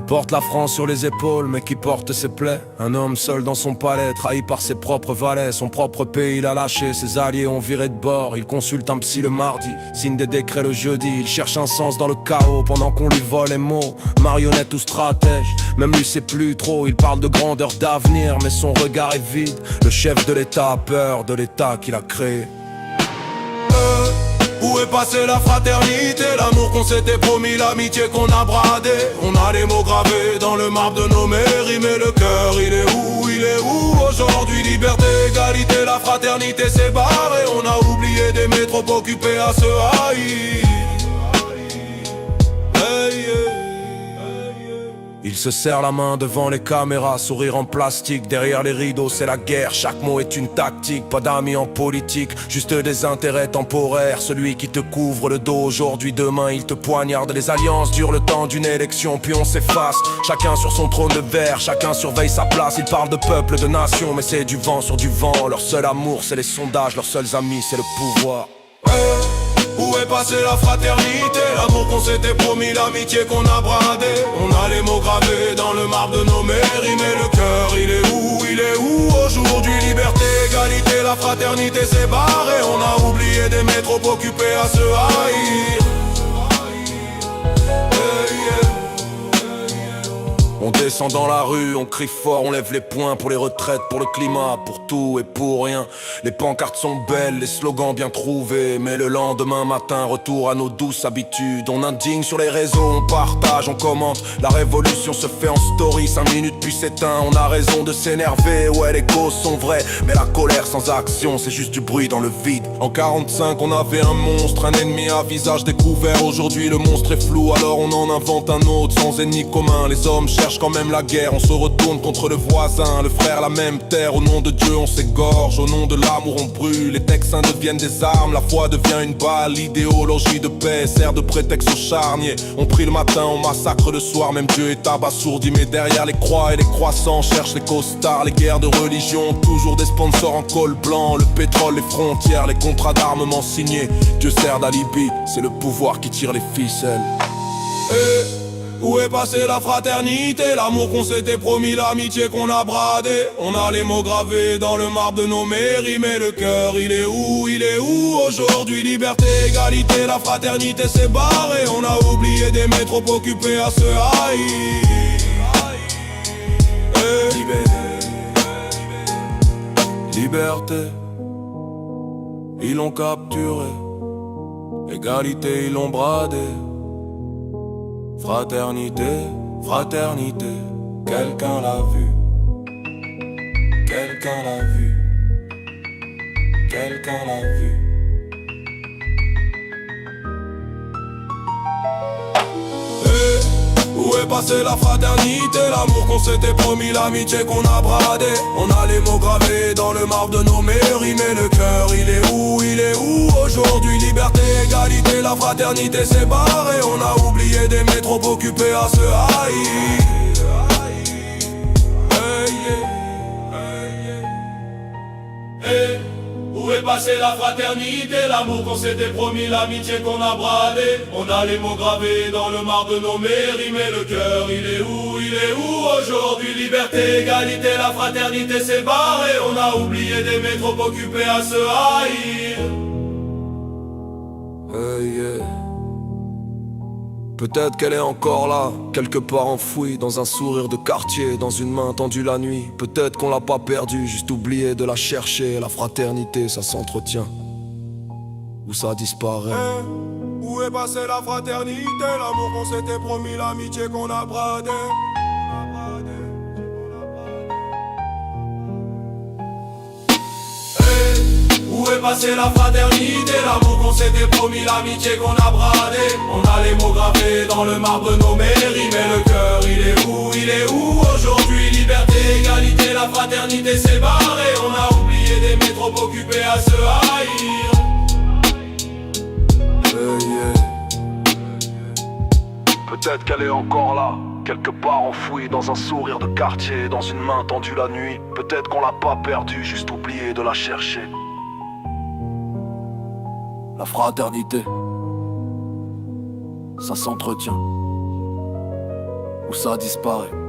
Porte la France sur les épaules, mais qui porte ses plaies. Un homme seul dans son palais, trahi par ses propres valets. Son propre pays l'a lâché, ses alliés ont viré de bord. Il consulte un psy le mardi, signe des décrets le jeudi. Il cherche un sens dans le chaos pendant qu'on lui vole les mots. Marionnette ou stratège, même lui sait plus trop. Il parle de grandeur d'avenir, mais son regard est vide. Le chef de l'État a peur de l'État qu'il a créé. Où est passée la fraternité, l'amour qu'on s'était promis, l'amitié qu'on a bradé? On a les mots gravés dans le marbre de nos mairies, mais le cœur il est où aujourd'hui? Liberté, égalité, la fraternité s'est barrée. On a oublié d'aimer, trop occupé à se haïr. Hey, yeah. Il se serre la main devant les caméras, sourire en plastique. Derrière les rideaux c'est la guerre, chaque mot est une tactique. Pas d'amis en politique, juste des intérêts temporaires. Celui qui te couvre le dos aujourd'hui, demain il te poignarde. Les alliances durent le temps d'une élection, puis on s'efface. Chacun sur son trône de verre, chacun surveille sa place. Ils parlent de peuple, de nation, mais c'est du vent sur du vent. Leur seul amour c'est les sondages, leurs seuls amis c'est le pouvoir. Où est passée la fraternité, l'amour qu'on s'était promis, l'amitié qu'on a bradé? On a les mots gravés dans le marbre de nos mairies, mais le cœur il est où aujourd'hui? Liberté, égalité, la fraternité s'est barrée. On a oublié d'aimer, trop occupé à se haïr. On descend dans la rue, on crie fort, on lève les poings pour les retraites, pour le climat, pour tout et pour rien. Les pancartes sont belles, les slogans bien trouvés, mais le lendemain matin, retour à nos douces habitudes. On indigne sur les réseaux, on partage, on commente. La révolution se fait en story, 5 minutes puis s'éteint. On a raison de s'énerver, ouais les causes sont vraies, mais la colère sans action, c'est juste du bruit dans le vide. En 45 on avait un monstre, un ennemi à visage découvert. Aujourd'hui le monstre est flou, alors on en invente un autre. Sans ennemi commun, les hommes cherchent quand même la guerre. On se retourne contre le voisin, le frère, la même terre. Au nom de Dieu on s'égorge, au nom de l'amour on brûle. Les Texans deviennent des armes, la foi devient une balle. L'idéologie de paix sert de prétexte aux charniers. On prie le matin, on massacre le soir. Même Dieu est abasourdi, mais derrière les croix et les croissants cherchent les costards. Les guerres de religion, toujours des sponsors en col blanc. Le pétrole, les frontières, les contrats d'armement signés. Dieu sert d'alibi, c'est le pouvoir qui tire les ficelles. Où est passée la fraternité, l'amour qu'on s'était promis, l'amitié qu'on a bradé? On a les mots gravés dans le marbre de nos mairies, mais le cœur il est où aujourd'hui? Liberté, égalité, la fraternité s'est barrée. On a oublié d'aimer, trop occupé à se haïr. Liberté, ils l'ont capturé. Égalité, ils l'ont bradé. Fraternité, fraternité, quelqu'un l'a vu. Quelqu'un l'a vu. Quelqu'un l'a vu. Où est passée la fraternité, l'amour qu'on s'était promis, l'amitié qu'on a bradé? On a les mots gravés dans le marbre de nos mairies, mais le cœur il est où aujourd'hui? Liberté, égalité, la fraternité s'est barrée. On a oublié d'aimer, trop occupé à se haïr. Où est passée la fraternité, l'amour qu'on s'était promis, l'amitié qu'on a bradé? On a les mots gravés dans le marbre de nos mairies, mais le cœur il est où aujourd'hui? Liberté, égalité, la fraternité s'est barrée. On a oublié d'aimer, trop occupé à se haïr. Peut-être qu'elle est encore là, quelque part enfouie, dans un sourire de quartier, dans une main tendue la nuit. Peut-être qu'on l'a pas perdue, juste oublié de la chercher. La fraternité, ça s'entretient, ou ça disparaît. Où est passée la fraternité, l'amour qu'on s'était promis, l'amitié qu'on a bradé? Où est passée la fraternité, l'amour qu'on s'était promis, l'amitié qu'on a bradé? On a les mots gravés dans le marbre de nos mairies, mais le cœur il est où aujourd'hui? Liberté, égalité, la fraternité s'est barrée. On a oublié d'aimer, trop occupé à se haïr. Peut-être qu'elle est encore là, quelque part enfouie, dans un sourire de quartier, dans une main tendue la nuit. Peut-être qu'on l'a pas perdue, juste oublié de la chercher. La fraternité, ça s'entretient, où ça disparaît.